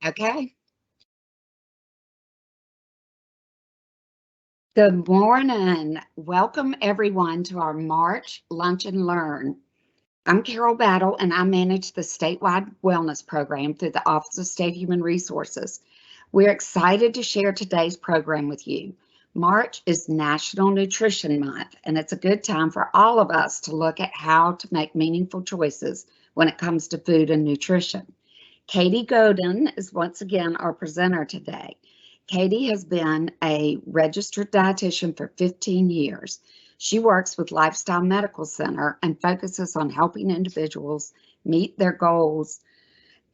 Okay. Good morning. Welcome everyone to our March Lunch and Learn. I'm Carol Battle and I manage the statewide wellness program through the Office of State Human Resources. We're excited to share today's program with you. March is National Nutrition Month, and it's a good time for all of us to look at how to make meaningful choices when it comes to food and nutrition. Katie Godin is once again our presenter today. Katie has been a registered dietitian for 15 years. She works with Lifestyle Medical Center and focuses on helping individuals meet their goals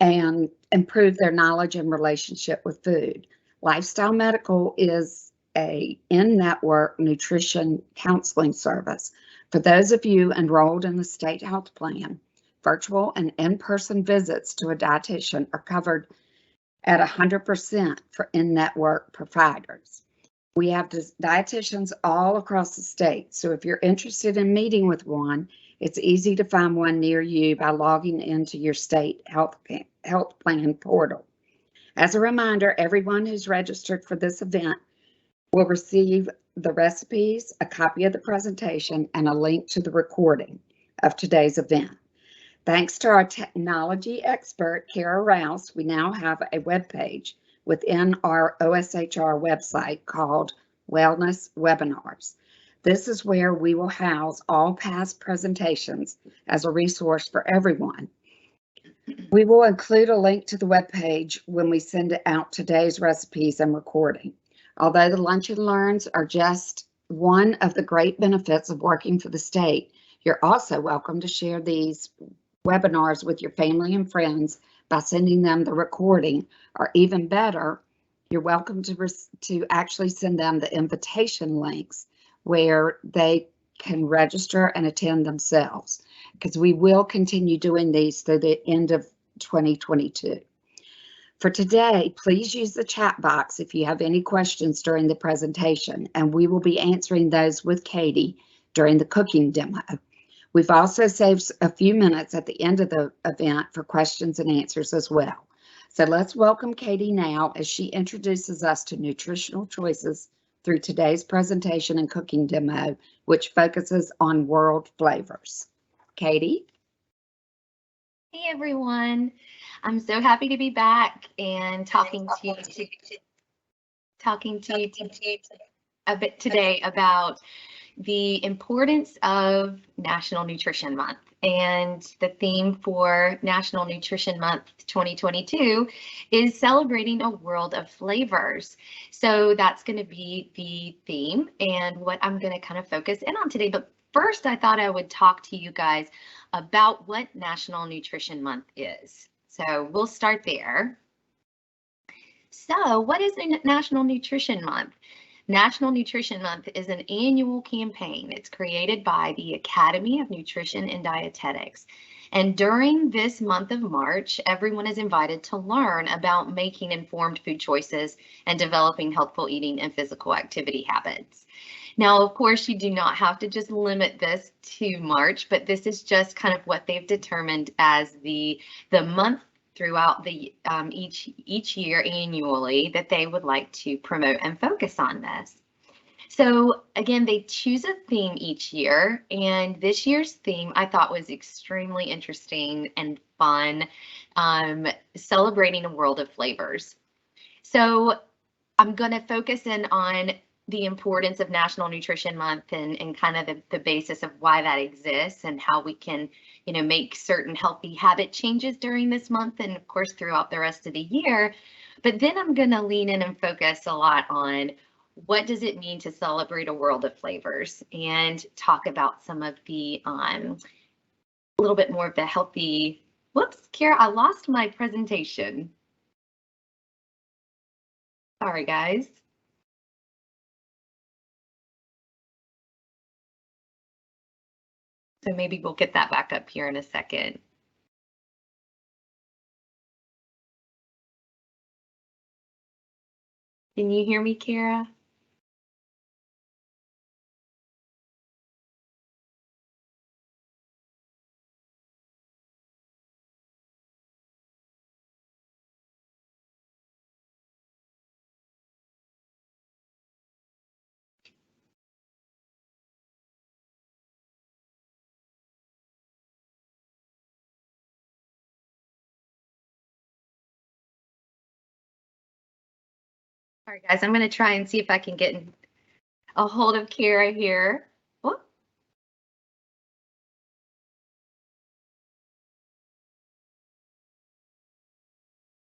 and improve their knowledge and relationship with food. Lifestyle Medical is a in-network nutrition counseling service. For those of you enrolled in the state health plan, virtual and in-person visits to a dietitian are covered at 100% for in-network providers. We have dietitians all across the state, so if you're interested in meeting with one, it's easy to find one near you by logging into your state health plan portal. As a reminder, everyone who's registered for this event will receive the recipes, a copy of the presentation, and a link to the recording of today's event. Thanks to our technology expert, Kara Rouse, we now have a webpage within our OSHR website called Wellness Webinars. This is where we will house all past presentations as a resource for everyone. We will include a link to the webpage when we send out today's recipes and recording. Although the Lunch and Learns are just one of the great benefits of working for the state, you're also welcome to share these webinars with your family and friends by sending them the recording, or even better, you're welcome to actually send them the invitation links where they can register and attend themselves, because we will continue doing these through the end of 2022. For today, please use the chat box if you have any questions during the presentation, and we will be answering those with Katie during the cooking demo. We've also saved a few minutes at the end of the event for questions and answers as well. So let's welcome Katie now as she introduces us to nutritional choices through today's presentation and cooking demo, which focuses on world flavors. Katie? Hey everyone, I'm so happy to be back and talking to you a bit today about the importance of National Nutrition Month. And the theme for National Nutrition Month 2022 is celebrating a world of flavors. So that's going to be the theme and what I'm going to kind of focus in on today. But first, I thought I would talk to you guys about what National Nutrition Month is. So we'll start there. So what is National Nutrition Month? National Nutrition Month is an annual campaign. It's created by the Academy of Nutrition and Dietetics. And during this month of March, everyone is invited to learn about making informed food choices and developing healthful eating and physical activity habits. Now, of course, you do not have to just limit this to March, but this is just kind of what they've determined as the month throughout the each year annually that they would like to promote and focus on this. So again, they choose a theme each year, and this year's theme I thought was extremely interesting and fun, celebrating a world of flavors. So I'm going to focus in on the importance of National Nutrition Month and kind of the basis of why that exists and how we can, make certain healthy habit changes during this month and of course throughout the rest of the year. But then I'm going to lean in and focus a lot on what does it mean to celebrate a world of flavors and talk about some of the a little bit more of the healthy. Whoops, Kara, I lost my presentation. Sorry, guys. So maybe we'll get that back up here in a second. Can you hear me, Kara? All right, guys, I'm going to try and see if I can get a hold of Kara here. Oh.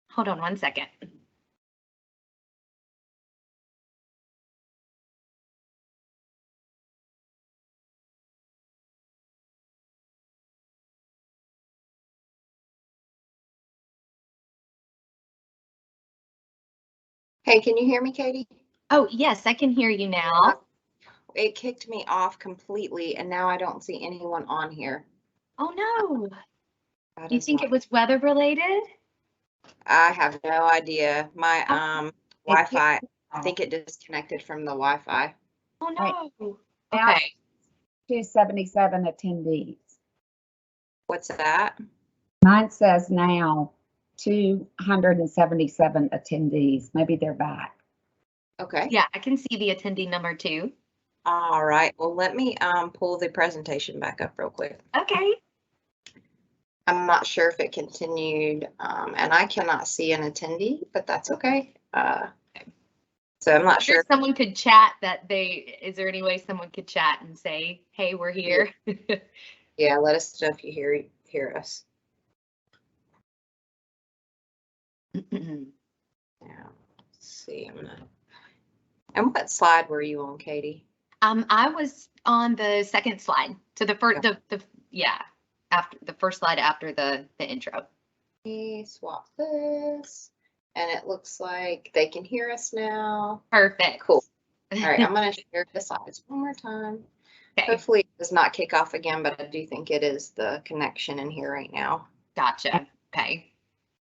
Hold on one second. Hey, can you hear me, Katie? Oh, yes, I can hear you now. It kicked me off completely, and now I don't see anyone on here. Oh, no. That You is think not- it was weather related? I have no idea. My Wi-Fi, I think it disconnected from the Wi-Fi. Oh, no. Now- Okay. 277 attendees. What's that? Mine says now 277 attendees. Maybe they're back. Okay. Yeah, I can see the attendee number too. All right. Well, let me pull the presentation back up real quick. Okay. I'm not sure if it continued, and I cannot see an attendee, but that's okay. So I'm not Sure. sure. Someone could chat is there any way someone could chat and say, hey, we're here? Yeah, let us know if you hear us. Now, let's see. And what slide were you on, Katie? I was on the second slide. So the first, after the first slide after the intro. Swap this, and it looks like they can hear us now. Perfect. Cool. All right, I'm going to share the slides one more time. Okay. Hopefully it does not kick off again, but I do think it is the connection in here right now. Gotcha. Okay.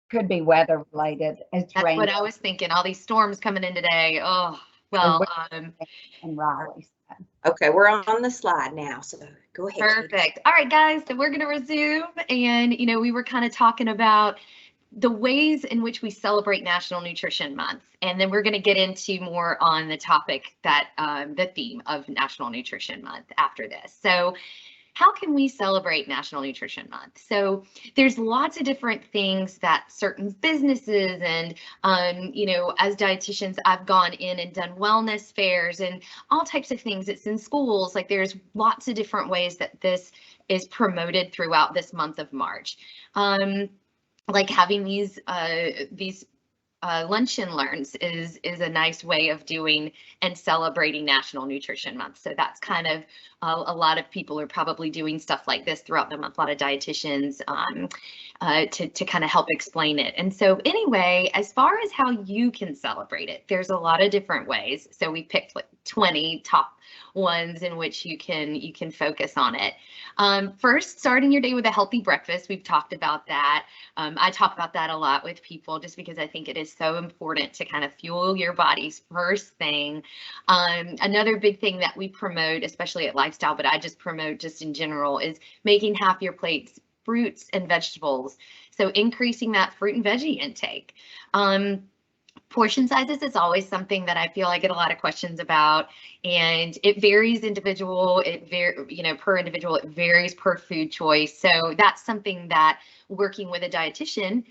Could be weather related. It's That's raining what I was thinking. All these storms coming in today. Oh, well, in Raleigh. Okay, we're on the slide now, so go ahead. perfect. Katie. All right, guys, so we're going to resume. And, we were kind of talking about the ways in which we celebrate National Nutrition Month. And then we're going to get into more on the topic that the theme of National Nutrition Month after this. So how can we celebrate National Nutrition Month? So there's lots of different things that certain businesses and, as dietitians, I've gone in and done wellness fairs and all types of things. It's in schools. Like there's lots of different ways that this is promoted throughout this month of March. Like having these lunch and learns is a nice way of doing and celebrating National Nutrition Month. So that's kind of a lot of people are probably doing stuff like this throughout the month. A lot of dietitians to kind of help explain it. And so anyway, as far as how you can celebrate it, there's a lot of different ways. So we picked like 20 top ones in which you can focus on it. First, starting your day with a healthy breakfast. We've talked about that. I talk about that a lot with people just because I think it is so important to kind of fuel your body's first thing. Another big thing that we promote, especially at Lifestyle, but I just promote just in general, is making half your plates fruits and vegetables. So increasing that fruit and veggie intake. Portion sizes is always something that I feel I get a lot of questions about, and it varies individual. Per individual, it varies per food choice. So that's something that working with a dietitian,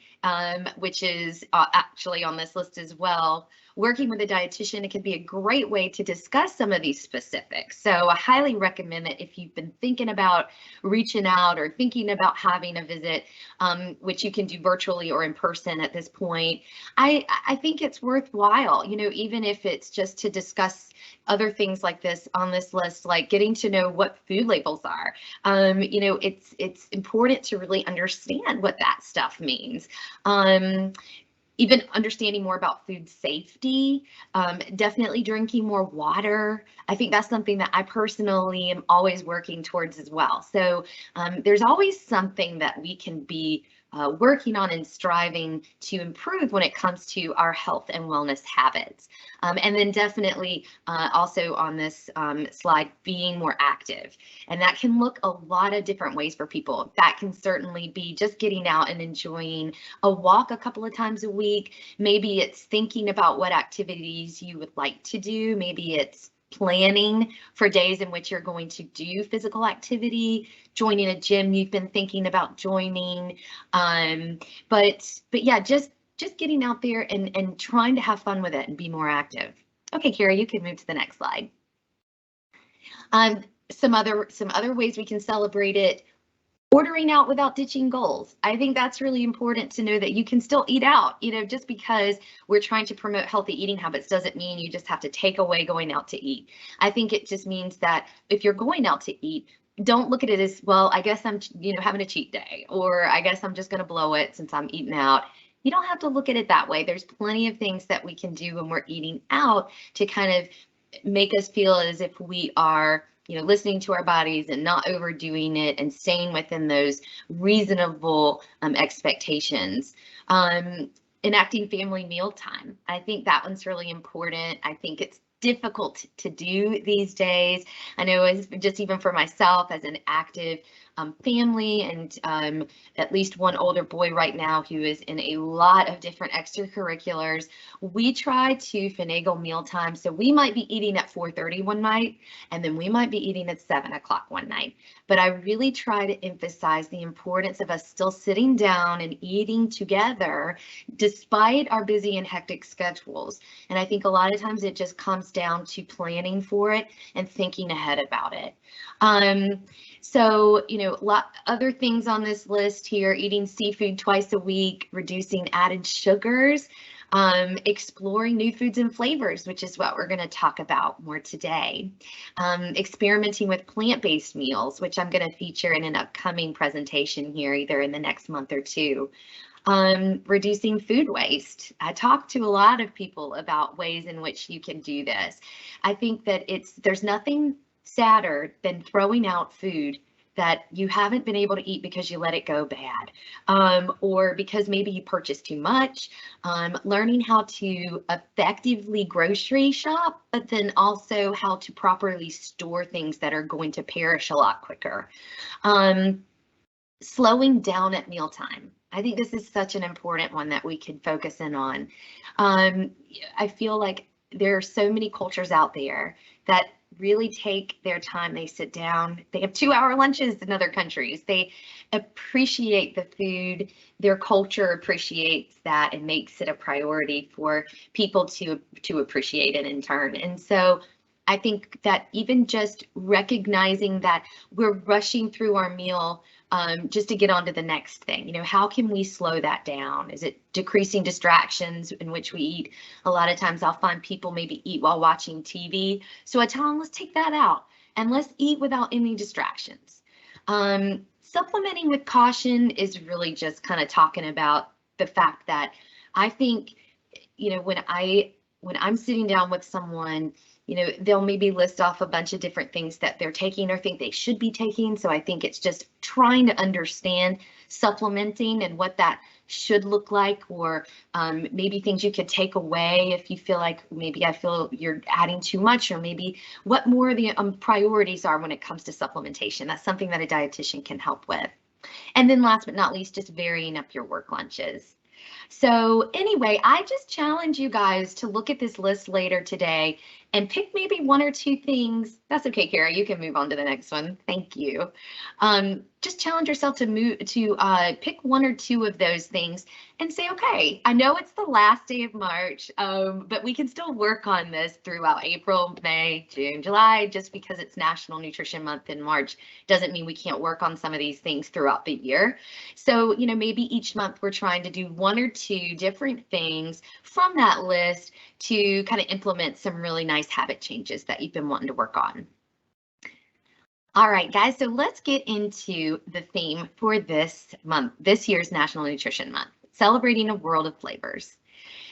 which is actually on this list as well. Working with a dietitian, it can be a great way to discuss some of these specifics. So I highly recommend that if you've been thinking about reaching out or thinking about having a visit, which you can do virtually or in person at this point, I think it's worthwhile, even if it's just to discuss other things like this on this list, like getting to know what food labels are. It's important to really understand what that stuff means. Even understanding more about food safety, definitely drinking more water. I think that's something that I personally am always working towards as well. So there's always something that we can be working on and striving to improve when it comes to our health and wellness habits. And then definitely also on this slide, being more active. And that can look a lot of different ways for people. That can certainly be just getting out and enjoying a walk a couple of times a week. Maybe it's thinking about what activities you would like to do. Maybe it's planning for days in which you're going to do physical activity, joining a gym you've been thinking about joining. But yeah, just just getting out there and trying to have fun with it and be more active. Okay, Kara, you can move to the next slide. Some other ways we can celebrate it. Ordering out without ditching goals. I think that's really important to know that you can still eat out. You know, just because we're trying to promote healthy eating habits doesn't mean you just have to take away going out to eat. I think it just means that if you're going out to eat, don't look at it as, well, I guess I'm, having a cheat day, or I guess I'm just going to blow it since I'm eating out. You don't have to look at it that way. There's plenty of things that we can do when we're eating out to kind of make us feel as if we are listening to our bodies and not overdoing it and staying within those reasonable expectations. Enacting family mealtime. I think that one's really important. I think it's difficult to do these days. I know it's just even for myself as an active family and at least one older boy right now who is in a lot of different extracurriculars, we try to finagle mealtime. So we might be eating at 4:30 one night, and then we might be eating at 7 o'clock one night. But I really try to emphasize the importance of us still sitting down and eating together despite our busy and hectic schedules. And I think a lot of times it just comes down to planning for it and thinking ahead about it. So, other things on this list here: eating seafood twice a week, reducing added sugars, exploring new foods and flavors, which is what we're going to talk about more today. Experimenting with plant-based meals, which I'm going to feature in an upcoming presentation here, either in the next month or two. Reducing food waste. I talk to a lot of people about ways in which you can do this. I think that there's nothing sadder than throwing out food that you haven't been able to eat because you let it go bad, or because maybe you purchased too much. Learning how to effectively grocery shop, but then also how to properly store things that are going to perish a lot quicker. Slowing down at mealtime. I think this is such an important one that we could focus in on. I feel like there are so many cultures out there that really take their time. They sit down, they have 2-hour lunches in other countries. They appreciate the food. Their culture appreciates that and makes it a priority for people to appreciate it in turn. And so I think that even just recognizing that we're rushing through our meal just to get on to the next thing. How can we slow that down? Is it decreasing distractions in which we eat? A lot of times I'll find people maybe eat while watching TV. So I tell them, let's take that out and let's eat without any distractions. Supplementing with caution is really just kind of talking about the fact that I think, when I'm sitting down with someone, they'll maybe list off a bunch of different things that they're taking or think they should be taking. So I think it's just trying to understand supplementing and what that should look like, or maybe things you could take away if you feel like maybe I feel you're adding too much, or maybe what more the priorities are when it comes to supplementation. That's something that a dietitian can help with. And then last but not least, just varying up your work lunches. So anyway, I just challenge you guys to look at this list later today and pick maybe 1 or 2 things. That's okay, Kara, you can move on to the next one. Thank you. Just challenge yourself to pick 1 or 2 of those things and say, okay, I know it's the last day of March, but we can still work on this throughout April, May, June, July. Just because it's National Nutrition Month in March doesn't mean we can't work on some of these things throughout the year. So, maybe each month we're trying to do 1 or 2 different things from that list to kind of implement some really nice habit changes that you've been wanting to work on. All right, guys, so let's get into the theme for this month, this year's National Nutrition Month, celebrating a world of flavors.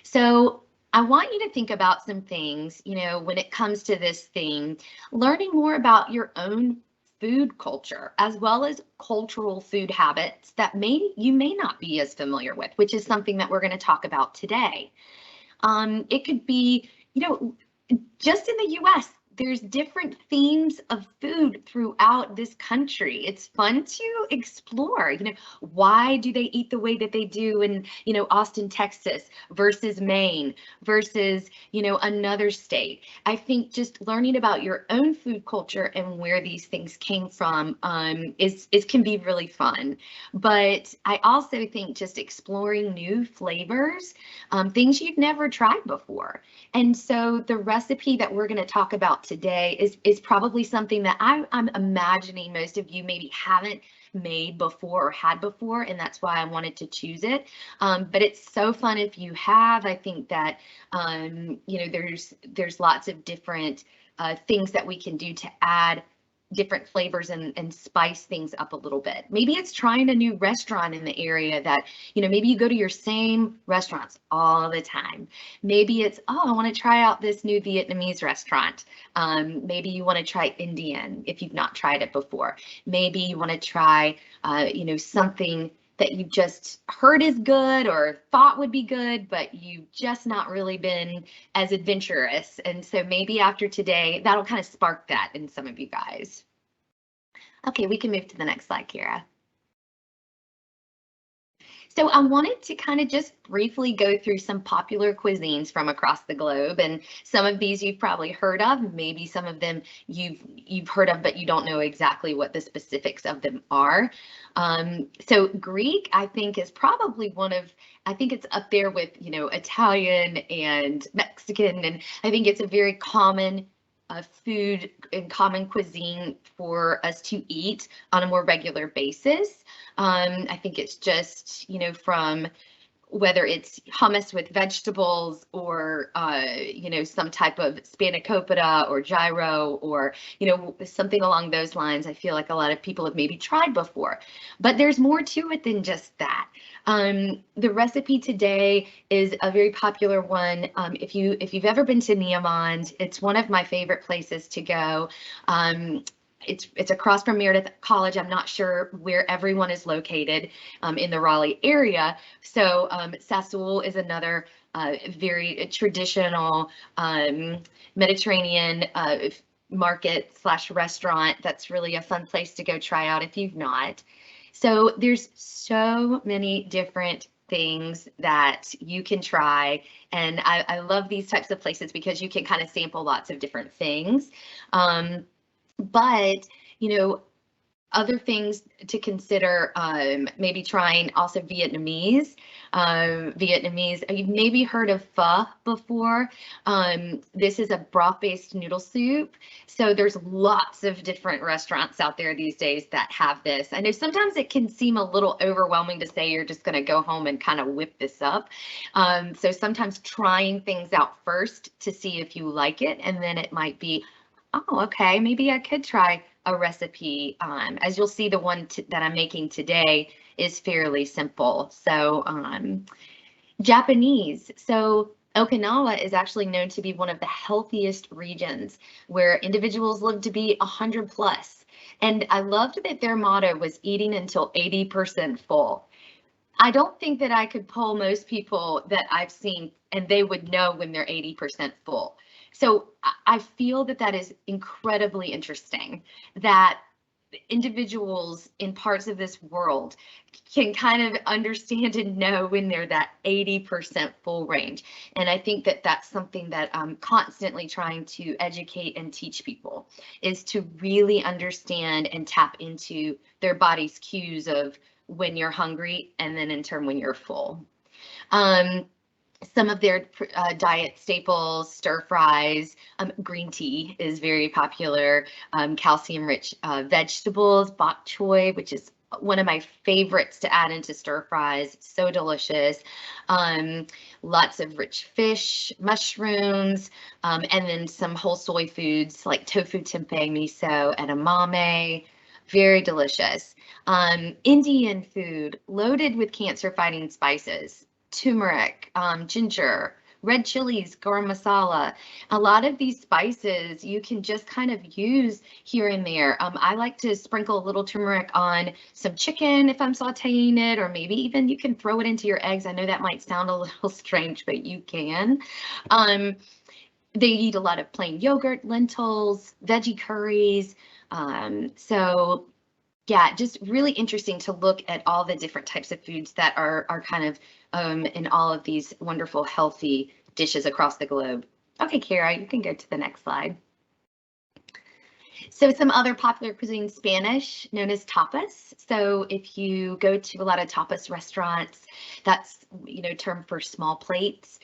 So I want you to think about some things, when it comes to this theme, learning more about your own food culture, as well as cultural food habits that you may not be as familiar with, which is something that we're going to talk about today. It could be, just in the US, there's different themes of food throughout this country. It's fun to explore, you know, why do they eat the way that they do in, you know, Austin, Texas versus Maine versus, you know, another state. I think just learning about your own food culture and where these things came from is can be really fun. But I also think just exploring new flavors, things you've never tried before. And so the recipe that we're going to talk about today is probably something that I'm imagining most of you maybe haven't made before or had before, and that's why I wanted to choose it. But it's so fun if you have. I think that you know, there's lots of different things that we can do to add different flavors and spice things up a little bit. Maybe it's trying a new restaurant in the area that, you know, maybe you go to your same restaurants all the time. Maybe it's, oh, I want to try out this new Vietnamese restaurant. Maybe you want to try Indian if you've not tried it before. Maybe you want to try, you know, something that you just heard is good or thought would be good, but you've just not really been as adventurous. And so maybe after today, that'll kind of spark that in some of you guys. Okay, we can move to the next slide, Kira. So I wanted to kind of just briefly go through some popular cuisines from across the globe, and some of these you've probably heard of, maybe some of them you've heard of, but you don't know exactly what the specifics of them are. So Greek, I think, is probably I think it's up there with, you know, Italian and Mexican, and I think it's a very common food and common cuisine for us to eat on a more regular basis. I think it's just, you know, from whether it's hummus with vegetables or, you know, some type of spanakopita or gyro or, you know, something along those lines. I feel like a lot of people have maybe tried before, but there's more to it than just that. The recipe today is a very popular one. If you've ever been to Neomond, it's one of my favorite places to go. It's across from Meredith College. I'm not sure where everyone is located in the Raleigh area. So Sassoul is another very traditional Mediterranean market / restaurant that's really a fun place to go try out if you've not. So there's so many different things that you can try. And I love these types of places because you can kind of sample lots of different things. But, you know, other things to consider, maybe trying also Vietnamese. You've maybe heard of pho before. This is a broth-based noodle soup. So there's lots of different restaurants out there these days that have this. I know sometimes it can seem a little overwhelming to say you're just going to go home and kind of whip this up. So sometimes trying things out first to see if you like it, and then it might be, oh, okay, maybe I could try a recipe. As you'll see, the one that I'm making today is fairly simple. So Japanese. So Okinawa is actually known to be one of the healthiest regions where individuals live to be 100 plus. And I loved that their motto was eating until 80% full. I don't think that I could poll most people that I've seen and they would know when they're 80% full. So I feel that that is incredibly interesting, that individuals in parts of this world can kind of understand and know when they're that 80% full range. And I think that that's something that I'm constantly trying to educate and teach people, is to really understand and tap into their body's cues of when you're hungry and then in turn when you're full. Some of their diet staples, stir fries, green tea is very popular, calcium-rich vegetables, bok choy, which is one of my favorites to add into stir fries, so delicious. Lots of rich fish, mushrooms, and then some whole soy foods like tofu, tempeh, miso, edamame. Very delicious. Indian food loaded with cancer-fighting spices. Turmeric, ginger, red chilies, garam masala. A lot of these spices you can just kind of use here and there. I like to sprinkle a little turmeric on some chicken if I'm sauteing it, or maybe even you can throw it into your eggs. I know that might sound a little strange, but you can. They eat a lot of plain yogurt, lentils, veggie curries. So yeah, just really interesting to look at all the different types of foods that are kind of in all of these wonderful healthy dishes across the globe. Okay, Kara, you can go to the next slide. So some other popular cuisine, Spanish, known as tapas. So if you go to a lot of tapas restaurants, that's, you know, term for small plates.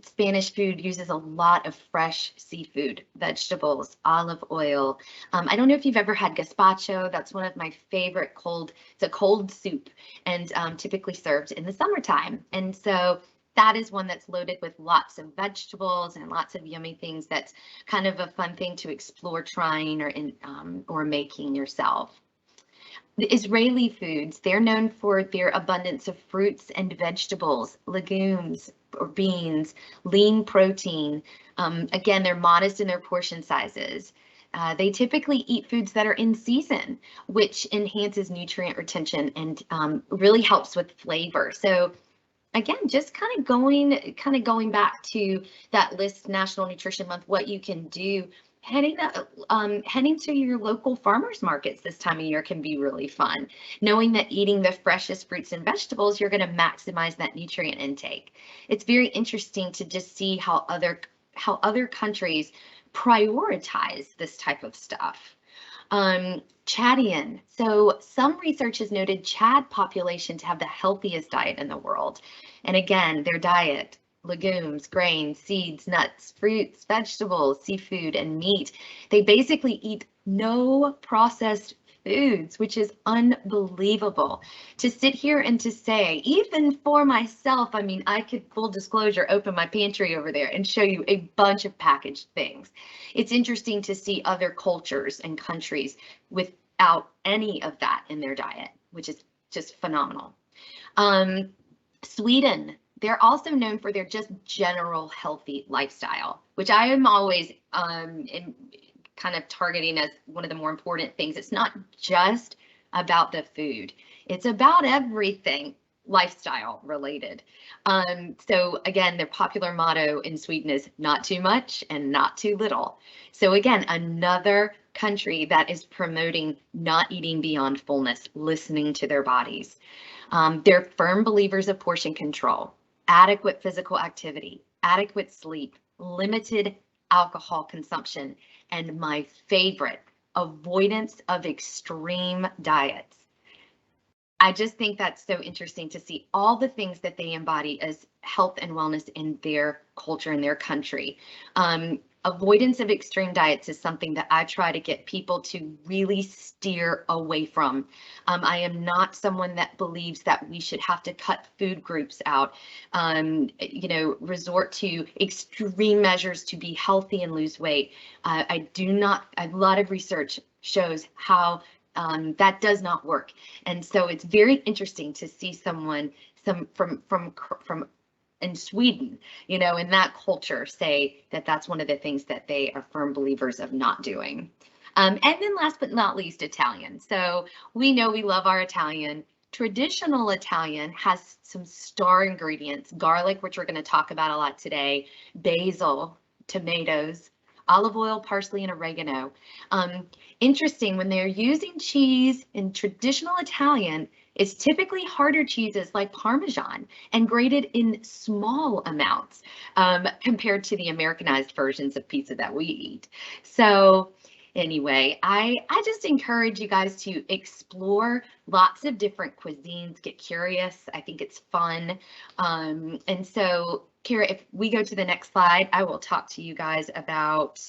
Spanish food uses a lot of fresh seafood, vegetables, olive oil. I don't know if you've ever had gazpacho. That's one of my favorite it's a cold soup, and typically served in the summertime. And so that is one that's loaded with lots of vegetables and lots of yummy things. That's kind of a fun thing to explore trying or making yourself. The Israeli foods, they're known for their abundance of fruits and vegetables, legumes or beans, lean protein. Again, they're modest in their portion sizes. They typically eat foods that are in season, which enhances nutrient retention and really helps with flavor. So again, just kind of going back to that list, National Nutrition Month, what you can do. Heading to your local farmers markets this time of year can be really fun. Knowing that eating the freshest fruits and vegetables, you're going to maximize that nutrient intake. It's very interesting to just see how other countries prioritize this type of stuff. Chadian. So some research has noted Chad population to have the healthiest diet in the world. And again, their diet, legumes, grains, seeds, nuts, fruits, vegetables, seafood, and meat. They basically eat no processed foods, which is unbelievable. To sit here and to say, even for myself, I mean, I could, full disclosure, open my pantry over there and show you a bunch of packaged things. It's interesting to see other cultures and countries without any of that in their diet, which is just phenomenal. Sweden, they're also known for their just general healthy lifestyle, which I am always kind of targeting as one of the more important things. It's not just about the food. It's about everything lifestyle related. So again, their popular motto in Sweden is not too much and not too little. So again, another country that is promoting not eating beyond fullness, listening to their bodies. They're firm believers of portion control, adequate physical activity, adequate sleep, limited alcohol consumption, and my favorite, avoidance of extreme diets. I just think that's so interesting to see all the things that they embody as health and wellness in their culture, in their country. Avoidance of extreme diets is something that I try to get people to really steer away from. I am not someone that believes that we should have to cut food groups out, you know, resort to extreme measures to be healthy and lose weight. I do not, a lot of research shows how that does not work. And so it's very interesting to see someone from in Sweden, you know, in that culture, say that that's one of the things that they are firm believers of not doing. And then last but not least, Italian. So we know we love our Italian. Traditional Italian has some star ingredients: garlic, which we're going to talk about a lot today, basil, tomatoes, olive oil, parsley, and oregano. Interesting, when they're using cheese in traditional Italian, it's typically harder cheeses like Parmesan and grated in small amounts compared to the Americanized versions of pizza that we eat. So anyway, I just encourage you guys to explore lots of different cuisines, get curious. I think it's fun. And so, Kara, if we go to the next slide, I will talk to you guys about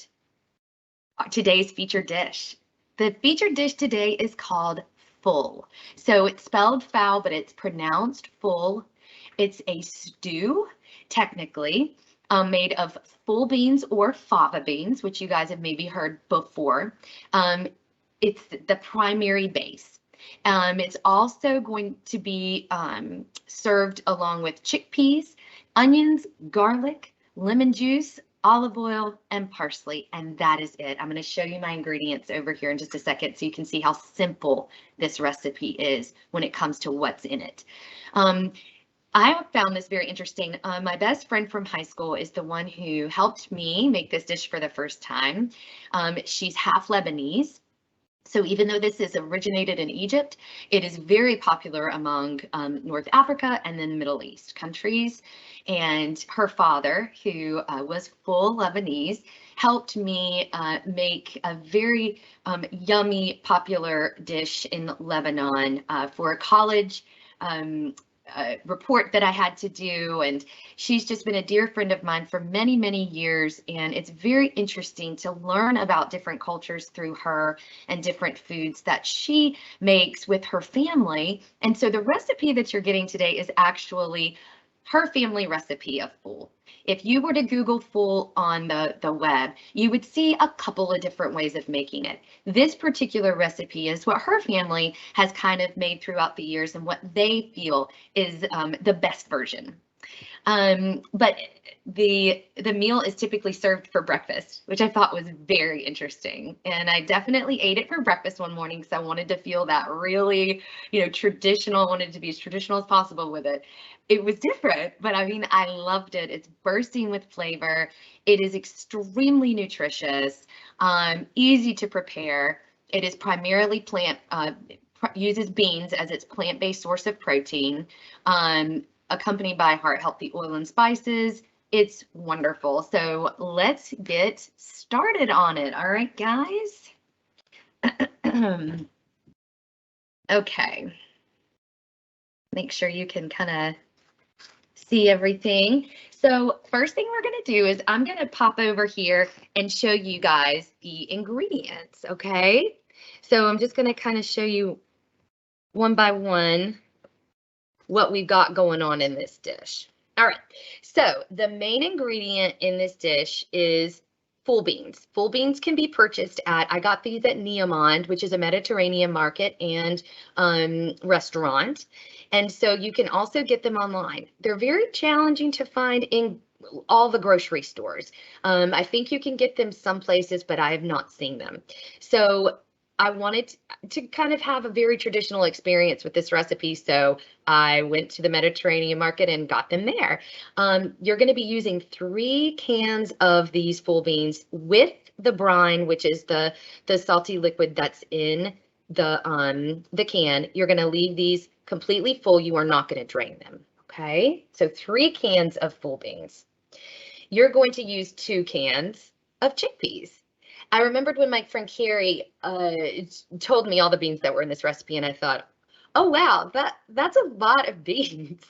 today's featured dish. The featured dish today is called full. So it's spelled foul, but it's pronounced full. It's a stew, technically, made of full beans or fava beans, which you guys have maybe heard before. It's the primary base. It's also going to be served along with chickpeas, onions, garlic, lemon juice, olive oil, and parsley, and that is it. I'm going to show you my ingredients over here in just a second so you can see how simple this recipe is when it comes to what's in it. I found this very interesting. My best friend from high school is the one who helped me make this dish for the first time. She's half Lebanese. So even though this is originated in Egypt, it is very popular among North Africa and then Middle East countries. And her father, who was full Lebanese, helped me make a very yummy, popular dish in Lebanon for a college report that I had to do. And she's just been a dear friend of mine for many, many years. And it's very interesting to learn about different cultures through her and different foods that she makes with her family. And so the recipe that you're getting today is actually her family recipe of ful. If you were to Google ful on the web, you would see a couple of different ways of making it. This particular recipe is what her family has kind of made throughout the years and what they feel is the best version. But the meal is typically served for breakfast, which I thought was very interesting. And I definitely ate it for breakfast one morning because I wanted to feel that really, traditional. I wanted to be as traditional as possible with it. It was different, but I mean, I loved it. It's bursting with flavor. It is extremely nutritious, easy to prepare. It is primarily uses beans as its plant-based source of protein, accompanied by heart healthy oil and spices. It's wonderful. So let's get started on it. All right, guys. Okay. Make sure you can kind of see everything. So first thing we're going to do is I'm going to pop over here and show you guys the ingredients. Okay. So I'm just going to kind of show you one by one what we've got going on in this dish. All right, so the main ingredient in this dish is full beans. Full beans can be purchased I got these at Neomond, which is a Mediterranean market and restaurant. And so you can also get them online. They're very challenging to find in all the grocery stores. I think you can get them some places, but I have not seen them. So I wanted to kind of have a very traditional experience with this recipe, so I went to the Mediterranean market and got them there. You're going to be using 3 cans of these full beans with the brine, which is the salty liquid that's in the can. You're going to leave these completely full. You are not going to drain them. Okay, so 3 cans of full beans. You're going to use 2 cans of chickpeas. I remembered when my friend Carrie told me all the beans that were in this recipe, and I thought, oh, wow, that's a lot of beans.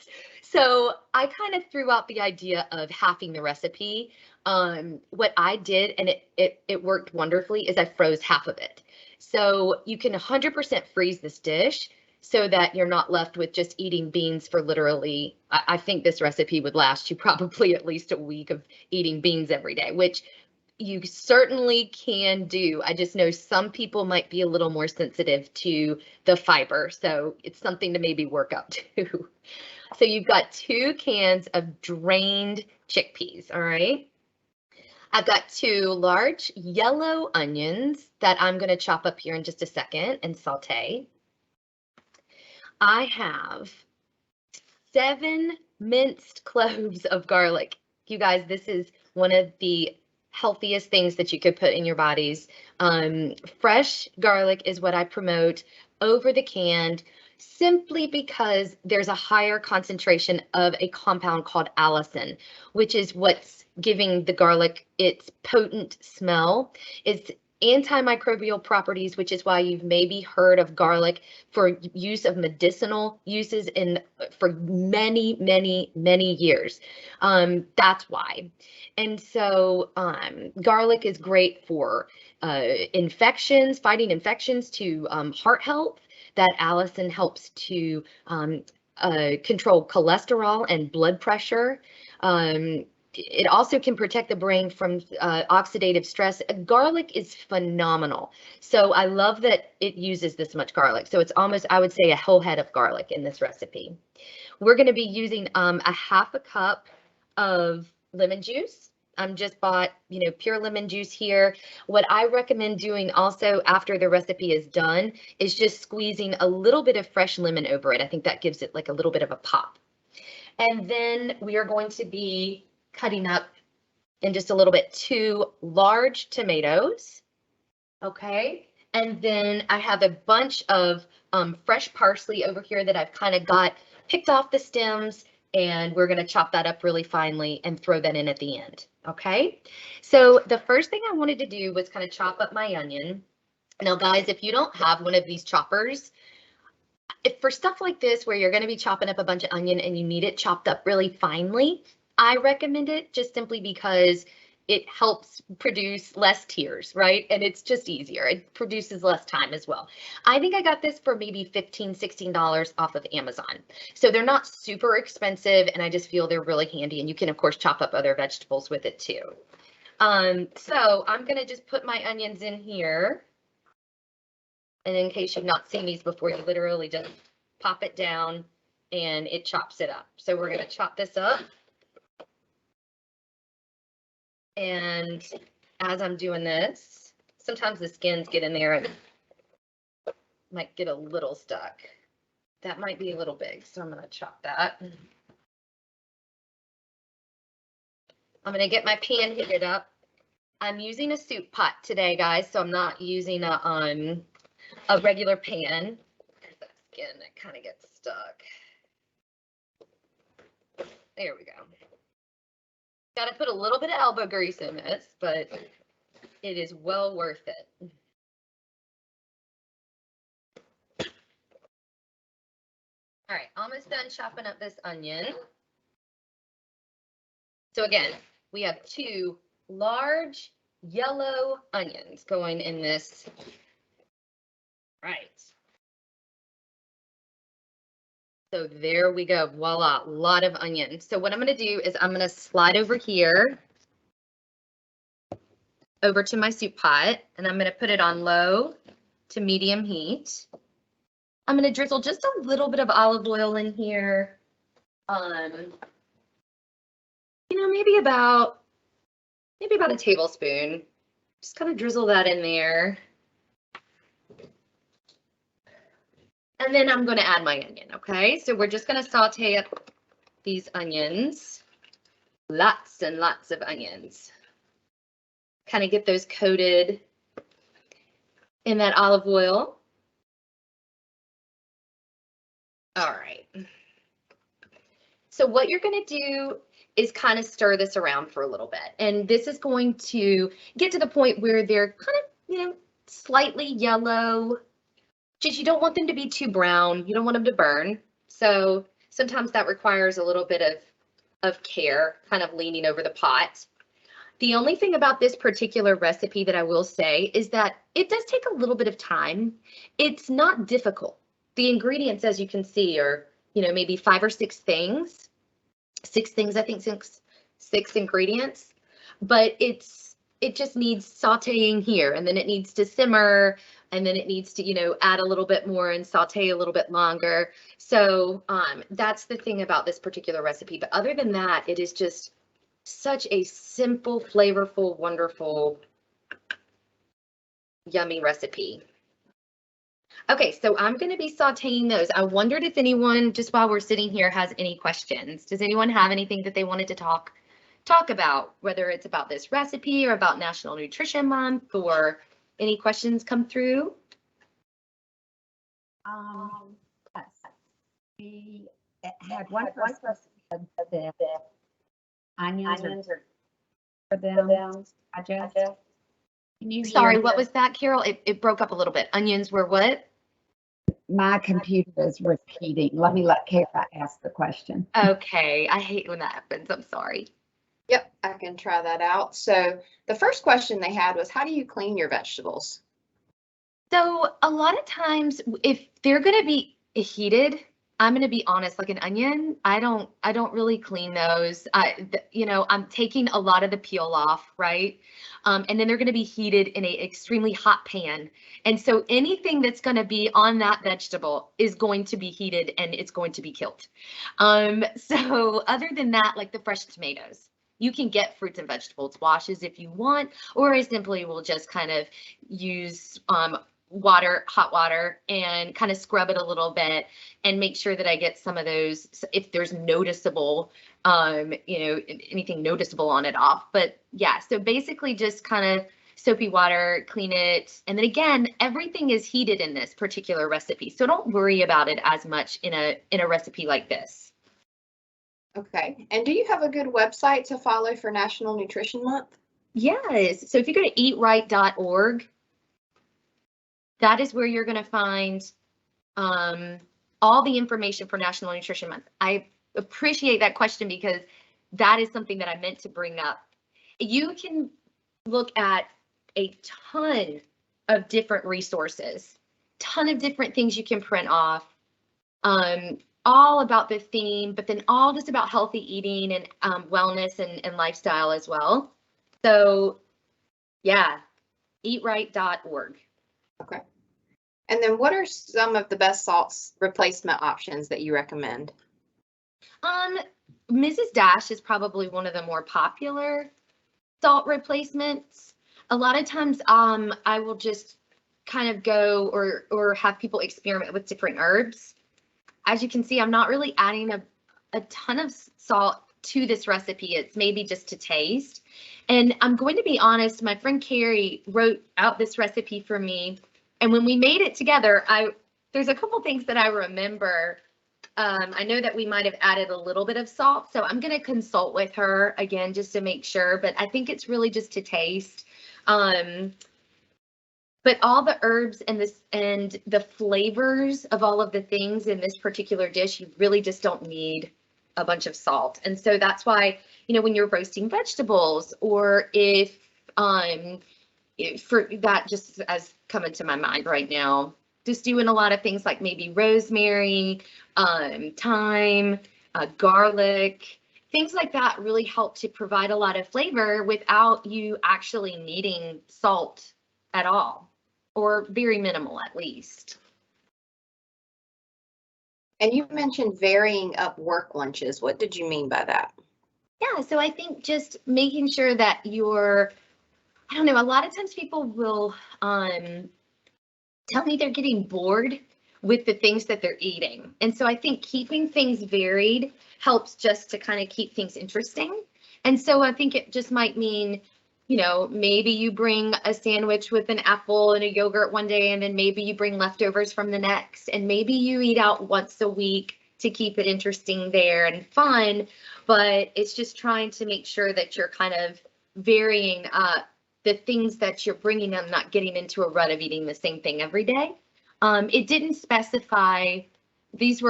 So I kind of threw out the idea of halving the recipe. What I did, and it worked wonderfully, is I froze half of it. So you can 100% freeze this dish so that you're not left with just eating beans for literally, I think this recipe would last you probably at least a week of eating beans every day, which you certainly can do. I just know some people might be a little more sensitive to the fiber, so it's something to maybe work up to. So you've got 2 cans of drained chickpeas, all right? I've got 2 large yellow onions that I'm going to chop up here in just a second and saute. I have 7 minced cloves of garlic. You guys, this is one of the healthiest things that you could put in your bodies. Fresh garlic is what I promote over the canned, simply because there's a higher concentration of a compound called allicin, which is what's giving the garlic its potent smell. It's antimicrobial properties, which is why you've maybe heard of garlic for use of medicinal uses for many, many, many years. That's why. And so garlic is great for infections, fighting infections, to heart health. That allicin helps to control cholesterol and blood pressure. It also can protect the brain from oxidative stress. Garlic is phenomenal. So I love that it uses this much garlic. So it's almost, I would say, a whole head of garlic in this recipe. We're going to be using a 1/2 cup of lemon juice. I'm just bought, pure lemon juice here. What I recommend doing also after the recipe is done is just squeezing a little bit of fresh lemon over it. I think that gives it like a little bit of a pop. And then we are going to be cutting up in just a little bit 2 large tomatoes. Okay. And then I have a bunch of fresh parsley over here that I've kind of got picked off the stems, and we're going to chop that up really finely and throw that in at the end. Okay. So the first thing I wanted to do was kind of chop up my onion. Now, guys, if you don't have one of these choppers, if for stuff like this where you're going to be chopping up a bunch of onion and you need it chopped up really finely, I recommend it just simply because it helps produce less tears, right? And it's just easier. It produces less time as well. I think I got this for maybe $15, $16 off of Amazon. So they're not super expensive, and I just feel they're really handy. And you can, of course, chop up other vegetables with it too. So I'm going to just put my onions in here. And in case you've not seen these before, you literally just pop it down and it chops it up. So we're going to chop this up. And as I'm doing this, sometimes the skins get in there and might get a little stuck. That might be a little big, so I'm going to chop that. I'm going to get my pan heated up. I'm using a soup pot today, guys, so I'm not using a regular pan. That skin, it kind of gets stuck. There we go. Got to put a little bit of elbow grease in this, but it is well worth it. All right, almost done chopping up this onion. So again, we have 2 large yellow onions going in this. Right. So there we go. Voila, a lot of onion. So what I'm going to do is I'm going to slide over here over to my soup pot, and I'm going to put it on low to medium heat. I'm going to drizzle just a little bit of olive oil in here. You know, maybe about a tablespoon. Just kind of drizzle that in there. And then I'm going to add my onion, okay? So we're just going to saute up these onions. Lots and lots of onions. Kind of get those coated in that olive oil. All right. So what you're going to do is kind of stir this around for a little bit. And this is going to get to the point where they're kind of, you know, slightly yellow. Just you don't want them to be too brown. You don't want them to burn. So sometimes that requires a little bit of care, kind of leaning over the pot. The only thing about this particular recipe that I will say is that it does take a little bit of time. It's not difficult. The ingredients, as you can see, are, you know, maybe 5 or 6 things. 6 things, I think, 6 ingredients. But it just needs sauteing here, and then it needs to simmer, and then it needs to, you know, add a little bit more and saute a little bit longer. So that's the thing about this particular recipe. But other than that, it is just such a simple, flavorful, wonderful, yummy recipe. Okay, so I'm going to be sauteing those. I wondered if anyone, just while we're sitting here, has any questions. Does anyone have anything that they wanted to talk about, whether it's about this recipe or about National Nutrition Month, or any questions come through? Yes. We had one person said that onions are for them. Can you Sorry, hear what me? was that, Carol? It broke up a little bit. Onions were what? My computer is repeating. Let me let Kara ask the question. Okay, I hate when that happens. I'm sorry. Yep, I can try that out. So the first question they had was, how do you clean your vegetables? So a lot of times, if they're going to be heated, I'm going to be honest, like an onion, I don't really clean those. You know, I'm taking a lot of the peel off, right? And then they're going to be heated in a extremely hot pan. And so anything that's going to be on that vegetable is going to be heated and it's going to be killed. So other than that, like the fresh tomatoes, you can get fruits and vegetables washes if you want, or I simply will just kind of use water, hot water, and kind of scrub it a little bit and make sure that I get some of those, if there's noticeable, anything noticeable on it off. But yeah, so basically just kind of soapy water, clean it. And then again, everything is heated in this particular recipe. So don't worry about it as much in a recipe like this. Okay. And do you have a good website to follow for National Nutrition Month? Yes. So if you go to eatright.org, that is where you're going to find all the information for National Nutrition Month. I appreciate that question because that is something that I meant to bring up. You can look at a ton of different resources, ton of different things you can print off, all about the theme, but then all just about healthy eating and wellness and lifestyle as well. So yeah, eatright.org. Okay. And then what are some of the best salts replacement options that you recommend? Mrs. Dash is probably one of the more popular salt replacements. A lot of times I will just kind of go or have people experiment with different herbs. As you can see, I'm not really adding a ton of salt to this recipe. It's maybe just to taste. And I'm going to be honest, my friend Carrie wrote out this recipe for me. And when we made it together, there's a couple things that I remember. I know that we might have added a little bit of salt, so I'm going to consult with her again just to make sure, but I think it's really just to taste. But all the herbs and the flavors of all of the things in this particular dish, you really just don't need a bunch of salt. And so that's why, when you're roasting vegetables, or if for that, just as coming to my mind right now, just doing a lot of things like maybe rosemary, thyme, garlic, things like that really help to provide a lot of flavor without you actually needing salt at all, or very minimal at least. And you mentioned varying up work lunches. What did you mean by that? Yeah, so I think just making sure that I don't know, a lot of times people will tell me they're getting bored with the things that they're eating. And so I think keeping things varied helps just to kind of keep things interesting. And so I think it just might mean, maybe you bring a sandwich with an apple and a yogurt one day, and then maybe you bring leftovers from the next, and maybe you eat out once a week to keep it interesting there and fun. But it's just trying to make sure that you're kind of varying the things that you're bringing them, not getting into a rut of eating the same thing every day. It didn't specify, these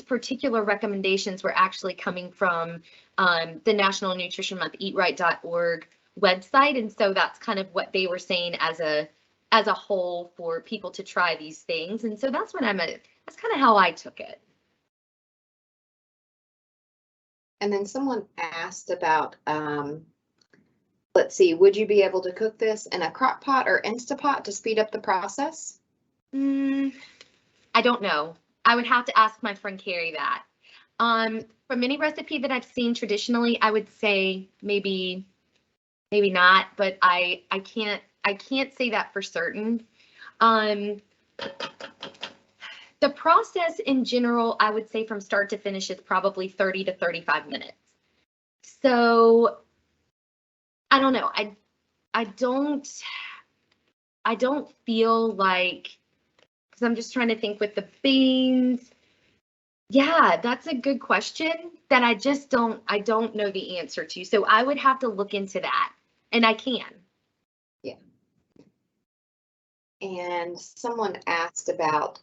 particular recommendations were actually coming from the National Nutrition Month eatright.org website. And so that's kind of what they were saying as a whole for people to try these things. And so that's kind of how I took it. And then someone asked about, let's see, would you be able to cook this in a crock pot or Instapot to speed up the process? I don't know. I would have to ask my friend Carrie that. From any recipe that I've seen traditionally, I would say maybe not, but I can't say that for certain. The process in general, I would say from start to finish is probably 30 to 35 minutes. So I don't know. I don't feel like, because I'm just trying to think with the beans. Yeah, that's a good question that I don't know the answer to. So I would have to look into that, and I can. Yeah. And someone asked about,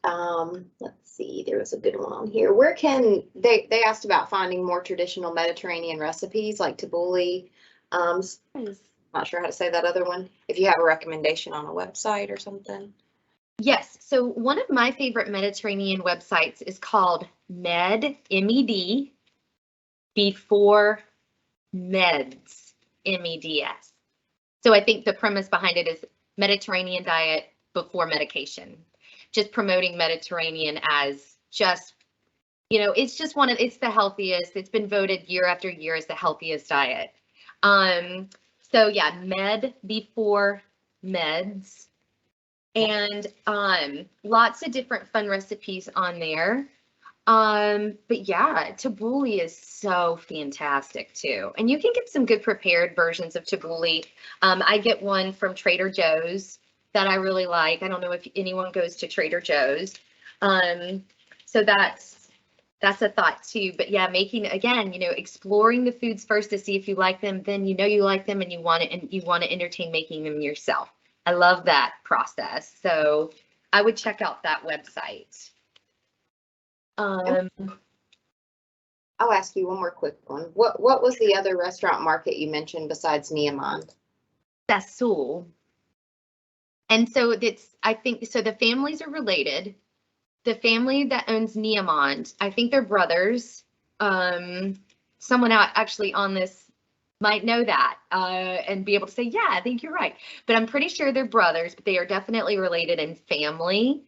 let's see, there was a good one on here. Where can they asked about finding more traditional Mediterranean recipes like tabbouleh. Not sure how to say that other one. If you have a recommendation on a website or something. Yes. So one of my favorite Mediterranean websites is called MED, M-E-D, before meds, M-E-D-S. So I think the premise behind it is Mediterranean diet before medication, just promoting Mediterranean as just, it's just it's the healthiest. It's been voted year after year as the healthiest diet. So yeah, MED before meds. and lots of different fun recipes on there. But yeah, tabbouleh is so fantastic too. And you can get some good prepared versions of tabbouleh. I get one from Trader Joe's that I really like. I don't know if anyone goes to Trader Joe's. So that's a thought too. But yeah, making, again, exploring the foods first to see if you like them, then you like them and you want to entertain making them yourself. I love that process. So I would check out that website. I'll ask you one more quick one. What was the other restaurant market you mentioned besides Niamond? Sassoul. And so I think the families are related. The family that owns Niamond, I think they're brothers. Someone out actually on this might know that and be able to say, yeah, I think you're right. But I'm pretty sure they're brothers, but they are definitely related in family.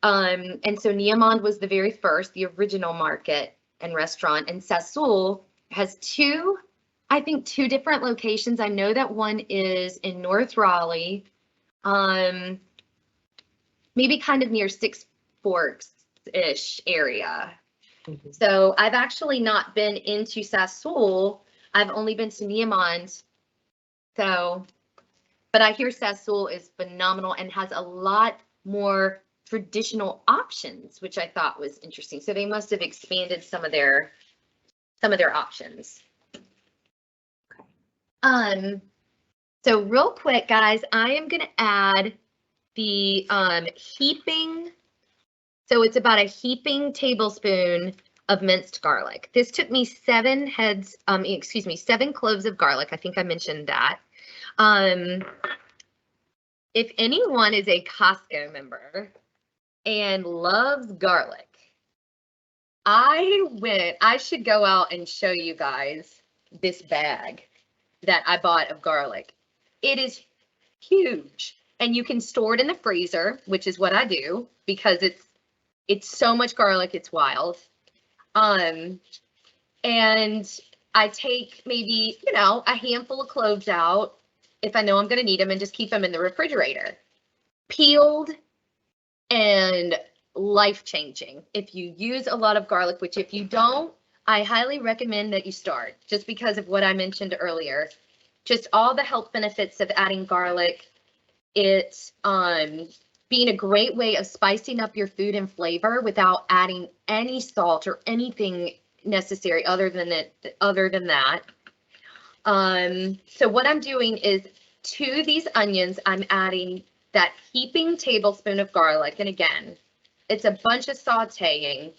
And so Niamond was the very first, the original market and restaurant. And Sassoul has two different locations. I know that one is in North Raleigh, maybe kind of near Six Forks-ish area. Mm-hmm. So I've actually not been into Sassoul. I've only been to Niamond. So, but I hear Sassoul is phenomenal and has a lot more traditional options, which I thought was interesting. So they must have expanded some of their options. Okay. So real quick, guys, I am going to add the heaping. So it's about a heaping tablespoon of minced garlic. This took me 7 cloves of garlic. I think I mentioned that. If anyone is a Costco member and loves garlic, I should go out and show you guys this bag that I bought of garlic. It is huge, and you can store it in the freezer, which is what I do because it's so much garlic, it's wild. And I take maybe, a handful of cloves out if I know I'm going to need them and just keep them in the refrigerator. Peeled and life-changing. If you use a lot of garlic, which if you don't, I highly recommend that you start just because of what I mentioned earlier. Just all the health benefits of adding garlic. It's being a great way of spicing up your food and flavor without adding any salt or anything necessary other than that. So what I'm doing is to these onions, I'm adding that heaping tablespoon of garlic. And again, it's a bunch of sauteing.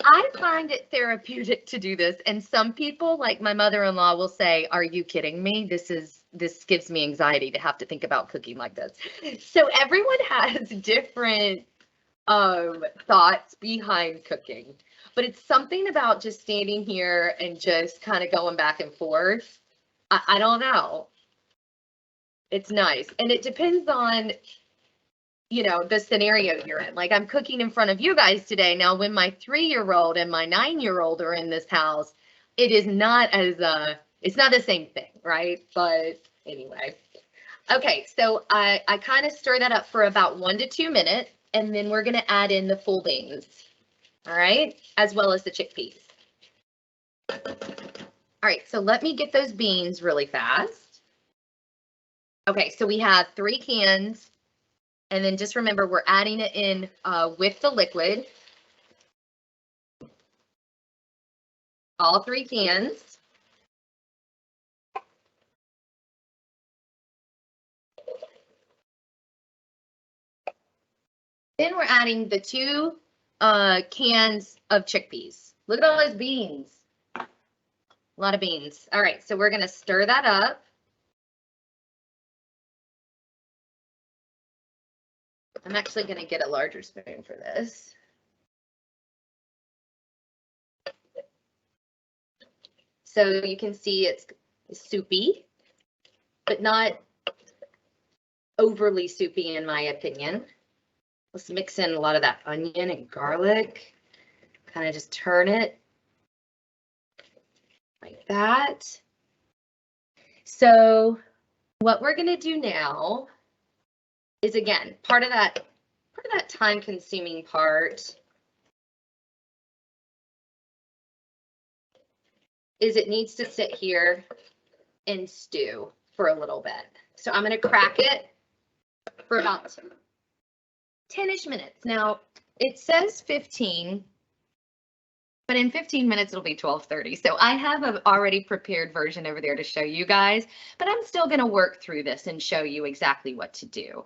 I find it therapeutic to do this. And some people, like my mother-in-law, will say, are you kidding me? This gives me anxiety to have to think about cooking like this. So everyone has different thoughts behind cooking, but it's something about just standing here and just kind of going back and forth. I don't know. It's nice. And it depends on, the scenario you're in. Like I'm cooking in front of you guys today. Now, when my 3-year-old and my 9-year-old are in this house, it is not it's not the same thing, right? But anyway. Okay, so I kind of stir that up for about 1 to 2 minutes, and then we're going to add in the full beans, all right, as well as the chickpeas. All right, so let me get those beans really fast. Okay, so we have 3 cans, and then just remember we're adding it in with the liquid. All 3 cans. Then we're adding the 2 cans of chickpeas. Look at all those beans. A lot of beans. All right, so we're going to stir that up. I'm actually going to get a larger spoon for this. So you can see it's soupy, but not overly soupy in my opinion. Let's mix in a lot of that onion and garlic. Kind of just turn it like that. So what we're going to do now is, again, part of that time consuming part is it needs to sit here and stew for a little bit. So I'm going to crack it for about 10-ish minutes. Now it says 15, but in 15 minutes it'll be 12:30. So I have an already prepared version over there to show you guys, but I'm still going to work through this and show you exactly what to do.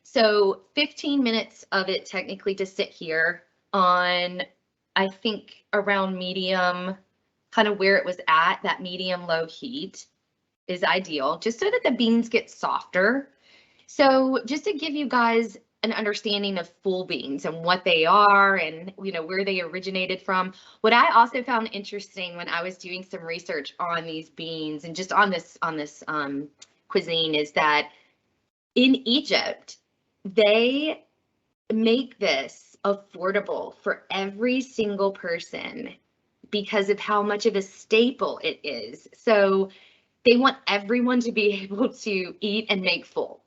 So 15 minutes of it technically to sit here on, I think, around medium, kind of where it was at, that medium low heat is ideal, just so that the beans get softer. So just to give you guys an understanding of full beans and what they are and, you know, where they originated from. What I also found interesting when I was doing some research on these beans and just on this cuisine is that in Egypt, they make this affordable for every single person because of how much of a staple it is. So they want everyone to be able to eat and make full.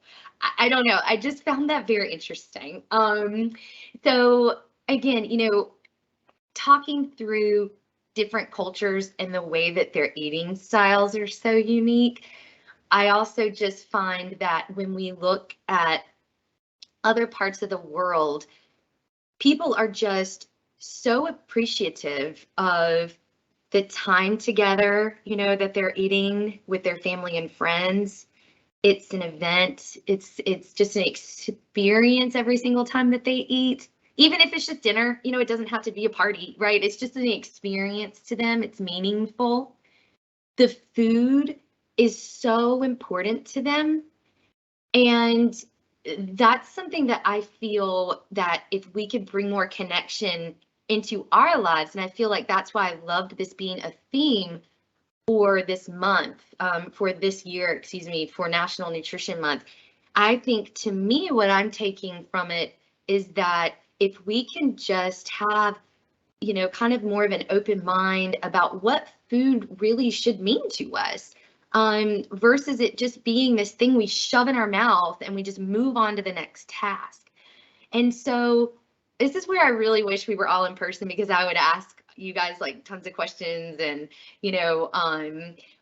I don't know. I just found that very interesting. So again, you know, talking through different cultures and the way that their eating styles are so unique, I also just find that when we look at other parts of the world, people are just so appreciative of the time together, you know, that they're eating with their family and friends. It's an event. It's just an experience every single time that they eat. Even if it's just dinner, you know, it doesn't have to be a party, right? It's just an experience to them. It's meaningful. The food is so important to them. And that's something that I feel that if we could bring more connection into our lives, and I feel like that's why I loved this being a theme for this month, for this year, excuse me, for National Nutrition Month. I think, to me, what I'm taking from it is that if we can just have, you know, kind of more of an open mind about what food really should mean to us, versus it just being this thing we shove in our mouth and we just move on to the next task. And so this is where I really wish we were all in person, because I would ask you guys like tons of questions and, you know,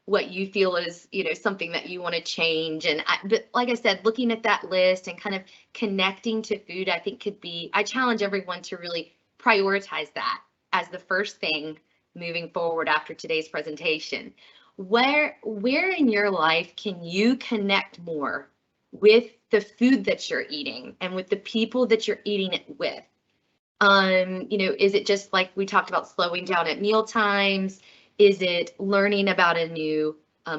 what you feel is, you know, something that you want to change. And but like I said, looking at that list and kind of connecting to food, I think could be, I challenge everyone to really prioritize that as the first thing moving forward after today's presentation. Where in your life can you connect more with the food that you're eating and with the people that you're eating it with? You know, is it just like we talked about, slowing down at meal times? Is it learning about a new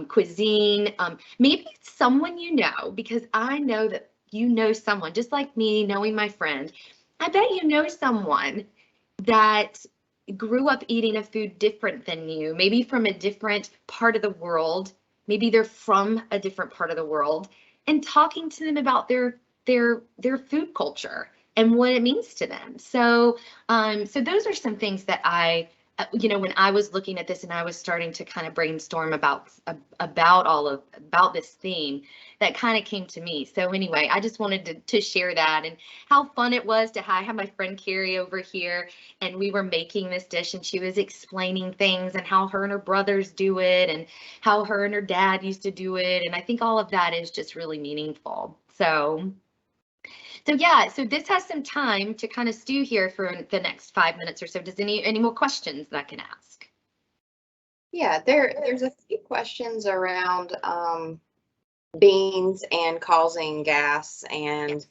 cuisine? Maybe it's someone you know, because I know that you know someone, just like me knowing my friend. I bet you know someone that grew up eating a food different than you, maybe from a different part of the world. Maybe they're from a different part of the world, and talking to them about their food culture and what it means to them. So, so those are some things that I, you know, when I was looking at this and I was starting to kind of brainstorm about this theme, that kind of came to me. So anyway, I just wanted to share that, and how fun it was to have my friend Carrie over here, and we were making this dish and she was explaining things and how her and her brothers do it and how her and her dad used to do it. And I think all of that is just really meaningful. So yeah, so this has some time to kind of stew here for the next 5 minutes or so. Does any more questions that I can ask? Yeah, there's a few questions around beans and causing gas, and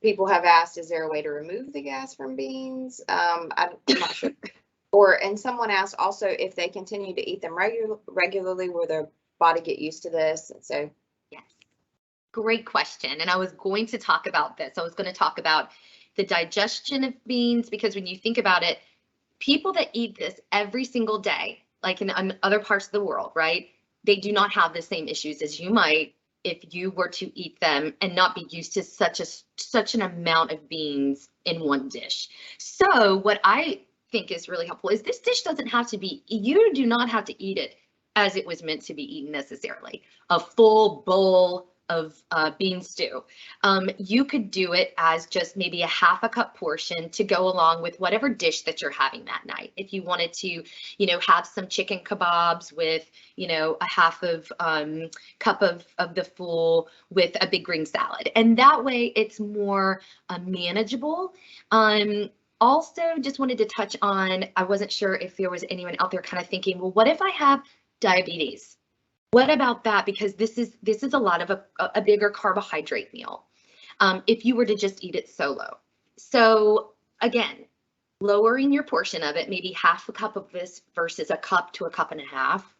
people have asked, is there a way to remove the gas from beans? I'm not sure. And someone asked also if they continue to eat them regularly, will their body get used to this? And so, yes, great question. And I was going to talk about this. I was going to talk about the digestion of beans, because when you think about it, people that eat this every single day, like in other parts of the world, right? They do not have the same issues as you might if you were to eat them and not be used to such an amount of beans in one dish. So what I think is really helpful is this dish doesn't have to be, you do not have to eat it as it was meant to be eaten necessarily. A full bowl bean stew. You could do it as just maybe a half a cup portion to go along with whatever dish that you're having that night. If you wanted to, have some chicken kebabs with, a half of cup of the full with a big green salad. And that way it's more manageable. Also, just wanted to touch on, I wasn't sure if there was anyone out there kind of thinking, well, what if I have diabetes? What about that? Because this is a lot of a bigger carbohydrate meal. If you were to just eat it solo. So again, lowering your portion of it, maybe half a cup of this versus a cup to a cup and a half.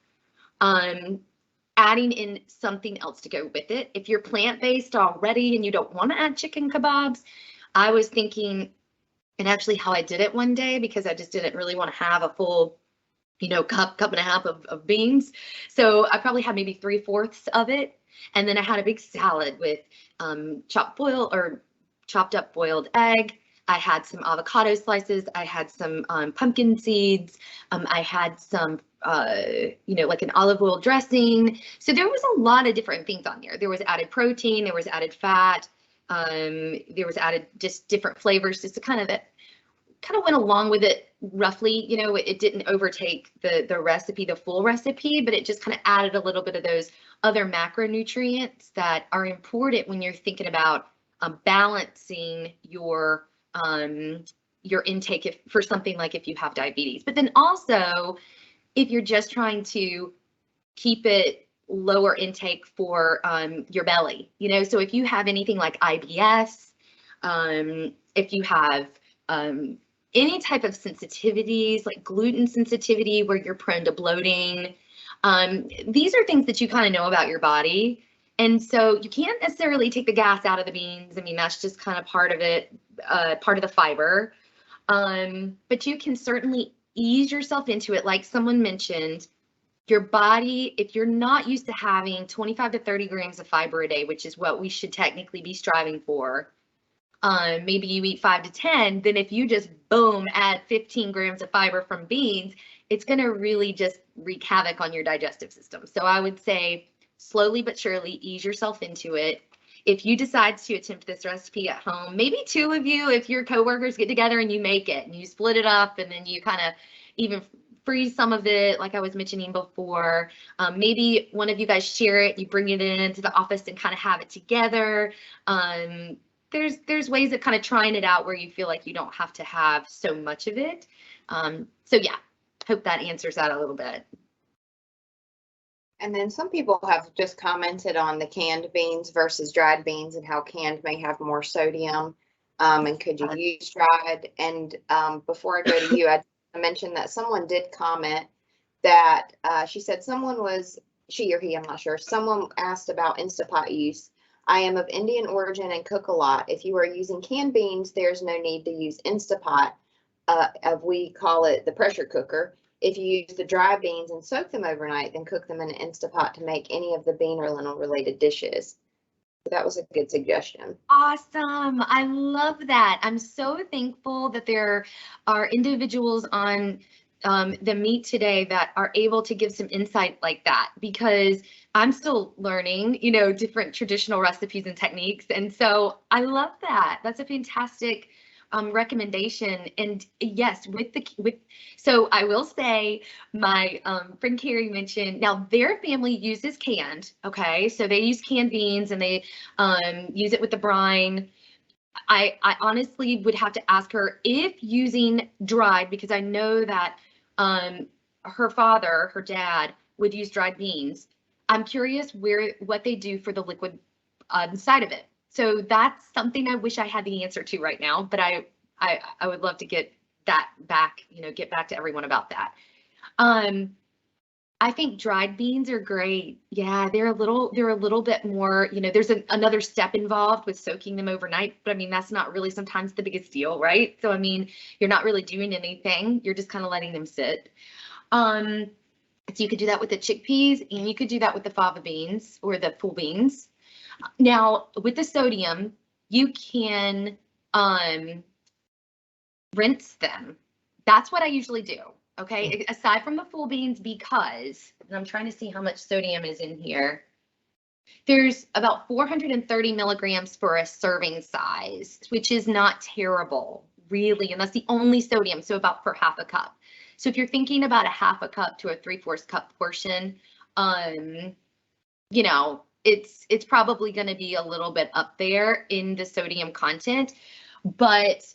Adding in something else to go with it. If you're plant-based already and you don't want to add chicken kebabs, I was thinking, and actually how I did it one day, because I just didn't really want to have a full cup and a half of beans. So I probably had maybe 3/4 of it. And then I had a big salad with chopped up boiled egg. I had some avocado slices. I had some pumpkin seeds. I had some, like an olive oil dressing. So there was a lot of different things on there. There was added protein, there was added fat. There was added just different flavors just to kind of went along with it roughly. It didn't overtake the recipe, the full recipe, but it just kind of added a little bit of those other macronutrients that are important when you're thinking about balancing your intake for something like if you have diabetes. But then also, if you're just trying to keep it lower intake for your belly, so if you have anything like IBS, if you have any type of sensitivities like gluten sensitivity where you're prone to bloating, these are things that you kind of know about your body. And so you can't necessarily take the gas out of the beans. I mean, that's just kind of part of it, part of the fiber. But you can certainly ease yourself into it. Like someone mentioned, your body, if you're not used to having 25 to 30 grams of fiber a day, which is what we should technically be striving for, maybe you eat 5 to 10, then if you just boom, add 15 grams of fiber from beans, it's going to really just wreak havoc on your digestive system. So I would say slowly but surely ease yourself into it. If you decide to attempt this recipe at home, maybe 2 of you, if your coworkers get together and you make it and you split it up and then you kind of even freeze some of it, like I was mentioning before. Maybe one of you guys share it, you bring it into the office and kind of have it together. There's ways of kind of trying it out where you feel like you don't have to have so much of it. So yeah, hope that answers that a little bit. And then some people have just commented on the canned beans versus dried beans and how canned may have more sodium. And could you use dried? And before I go to you, I mentioned that someone did comment that she said she or he, I'm not sure, someone asked about Instapot use. I am of Indian origin and cook a lot. If you are using canned beans, there's no need to use Instapot. We call it the pressure cooker. If you use the dry beans and soak them overnight, then cook them in an Instapot to make any of the bean or lentil related dishes. So that was a good suggestion. Awesome. I love that. I'm so thankful that there are individuals on the Meet today that are able to give some insight like that, because I'm still learning, different traditional recipes and techniques. And so I love that. That's a fantastic recommendation. And yes, so I will say my friend Carrie mentioned, now their family uses canned. Okay. So they use canned beans and they use it with the brine. I honestly would have to ask her if using dried, because I know that her dad would use dried beans. I'm curious what they do for the liquid side of it. So that's something I wish I had the answer to right now, but I would love to get that back, get back to everyone about that. I think dried beans are great. Yeah, they're a little bit more, there's another step involved with soaking them overnight, but I mean, that's not really sometimes the biggest deal, right? So, I mean, you're not really doing anything. You're just kind of letting them sit. So you could do that with the chickpeas and you could do that with the fava beans or the full beans. Now, with the sodium, you can rinse them. That's what I usually do. Okay, aside from the full beans, because, and I'm trying to see how much sodium is in here. There's about 430 milligrams for a serving size, which is not terrible, really, and that's the only sodium, so about for half a cup. So if you're thinking about a half a cup to a 3/4 cup portion, you know, it's probably going to be a little bit up there in the sodium content. But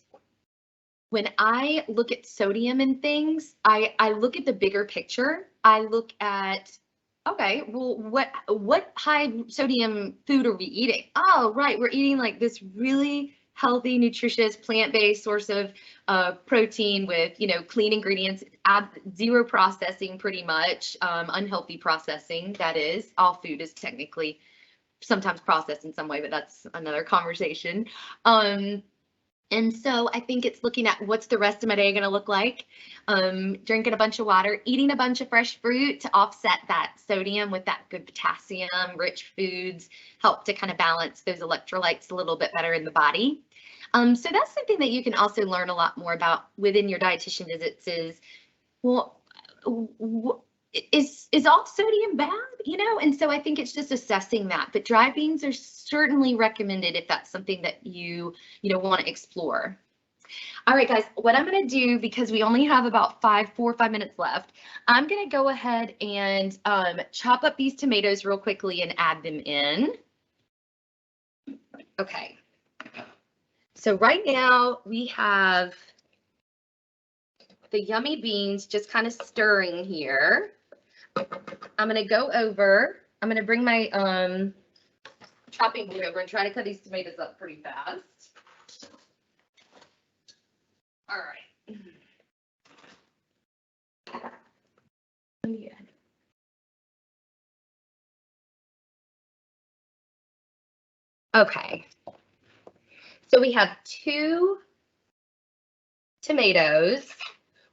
when I look at sodium in things, I look at the bigger picture. I look at, okay, well, what high sodium food are we eating? Oh, right, we're eating like this really healthy, nutritious, plant-based source of protein with, you know, clean ingredients, zero processing pretty much, unhealthy processing, that is. All food is technically sometimes processed in some way, but that's another conversation. And so I think it's looking at what's the rest of my day going to look like, drinking a bunch of water, eating a bunch of fresh fruit to offset that sodium with that good potassium, rich foods, help to kind of balance those electrolytes a little bit better in the body. So that's something that you can also learn a lot more about within your dietitian visits is, well, is all sodium bad, you know? And so I think it's just assessing that, but dry beans are certainly recommended if that's something that you want to explore. All right, guys, what I'm going to do, because we only have about 4 or 5 minutes left, I'm going to go ahead and chop up these tomatoes real quickly and add them in. Okay. So right now we have the yummy beans just kind of stirring here. I'm going to go over, I'm going to bring my chopping board over and try to cut these tomatoes up pretty fast. All right. Yeah. Okay. So we have 2 tomatoes,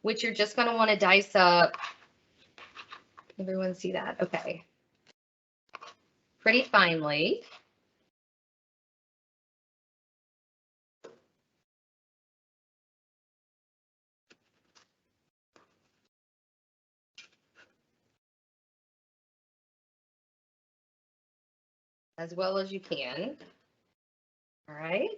which you're just going to want to dice up. Everyone see that? Okay. Pretty finely. As well as you can. All right.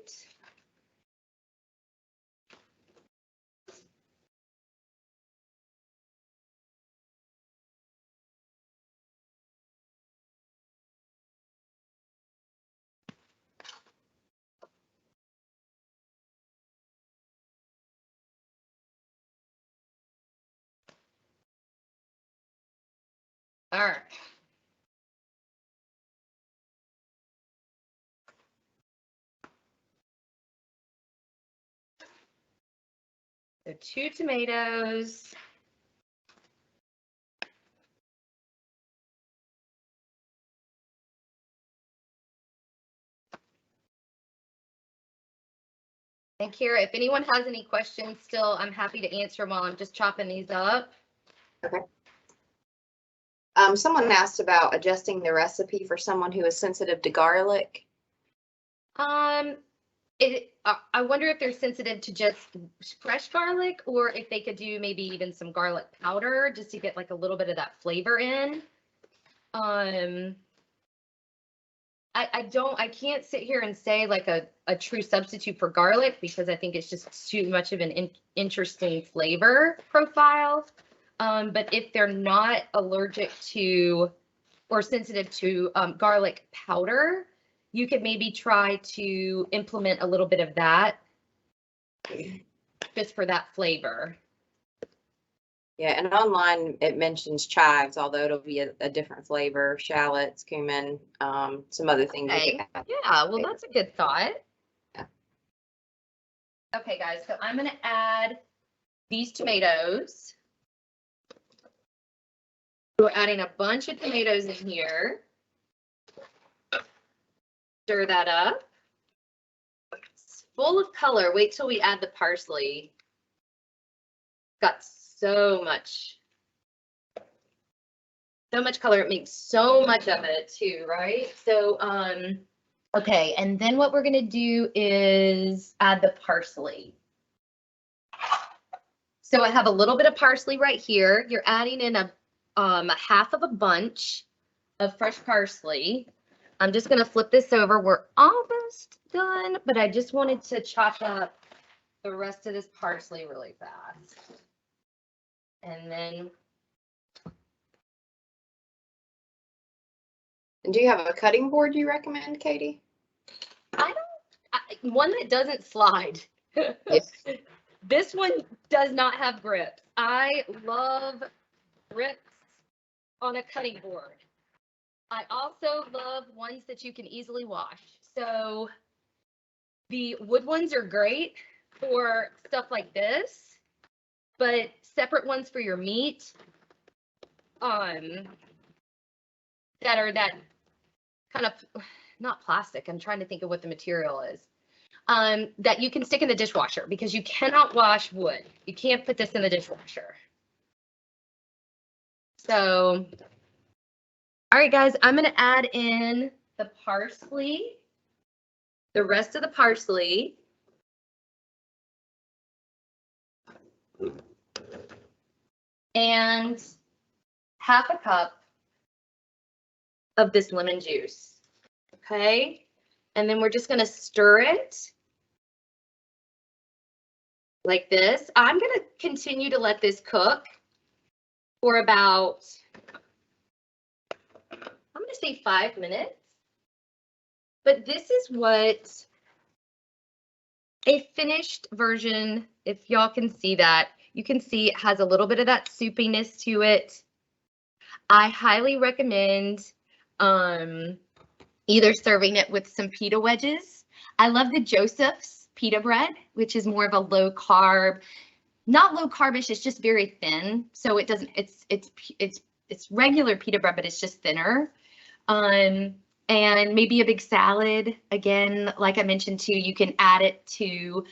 All right. So 2 tomatoes. And Kira, if anyone has any questions still, I'm happy to answer them while I'm just chopping these up. Okay. Someone asked about adjusting the recipe for someone who is sensitive to garlic. I wonder if they're sensitive to just fresh garlic, or if they could do maybe even some garlic powder just to get like a little bit of that flavor in. I can't sit here and say like a true substitute for garlic, because I think it's just too much of an interesting flavor profile. But if they're not allergic to or sensitive to garlic powder, you could maybe try to implement a little bit of that just for that flavor. Yeah, and online it mentions chives, although it'll be a different flavor, shallots, cumin, some other things. Okay. Yeah, well, that's a good thought. Yeah. Okay, guys, so I'm going to add these tomatoes. We're adding a bunch of tomatoes in here. Stir that up. It's full of color. Wait till we add the parsley. Got so much color. It makes so much of it too, right? So, okay, and then what we're gonna do is add the parsley. So I have a little bit of parsley right here. You're adding in a half of a bunch of fresh parsley. I'm just gonna flip this over. We're almost done, but I just wanted to chop up the rest of this parsley really fast. And then, And do you have a cutting board you recommend, Katie? one that doesn't slide. Yes. This one does not have grips. I love grips on a cutting board. I also love ones that you can easily wash. So the wood ones are great for stuff like this, but separate ones for your meat that are that kind of, not plastic, I'm trying to think of what the material is, that you can stick in the dishwasher, because you cannot wash wood. You can't put this in the dishwasher. So, all right, guys, I'm going to add in the parsley, the rest of the parsley. And half a cup of this lemon juice. Okay. And then we're just going to stir it like this. I'm going to continue to let this cook for about, I'm going to say 5 minutes. But this is what a finished version, if y'all can see that, you can see it has a little bit of that soupiness to it. I highly recommend either serving it with some pita wedges. I love the Joseph's pita bread, which is more of a low carb, not low carbish, it's just very thin. So it doesn't, it's regular pita bread, but it's just thinner. And maybe a big salad. Again, like I mentioned too, you can add it to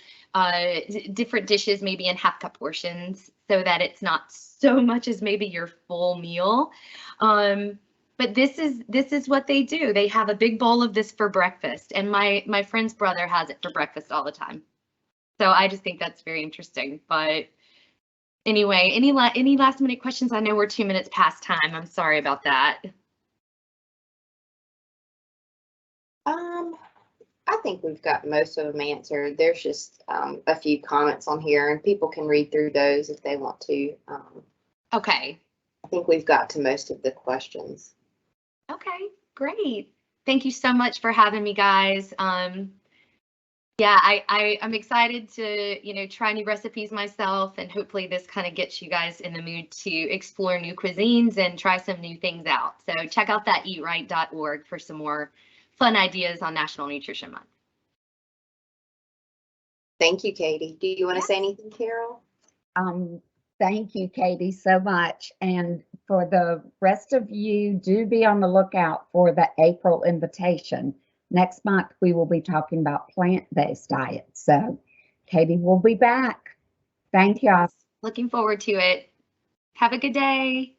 different dishes, maybe in half-cup portions, so that it's not so much as maybe your full meal. But this is what they do. They have a big bowl of this for breakfast, and my friend's brother has it for breakfast all the time. So I just think that's very interesting. But anyway, any last minute questions? I know we're 2 minutes past time. I'm sorry about that. I think we've got most of them answered. There's just a few comments on here, and people can read through those if they want to. Okay. I think we've got to most of the questions. Okay, great. Thank you so much for having me, guys. Yeah, I'm excited to, try new recipes myself, and hopefully this kind of gets you guys in the mood to explore new cuisines and try some new things out. So check out that eatright.org for some more fun ideas on National Nutrition Month. Thank you, Katie. Do you want to say anything, Carol? Thank you, Katie, so much. And for the rest of you, do be on the lookout for the April invitation. Next month, we will be talking about plant-based diets. So Katie will be back. Thank y'all. Looking forward to it. Have a good day.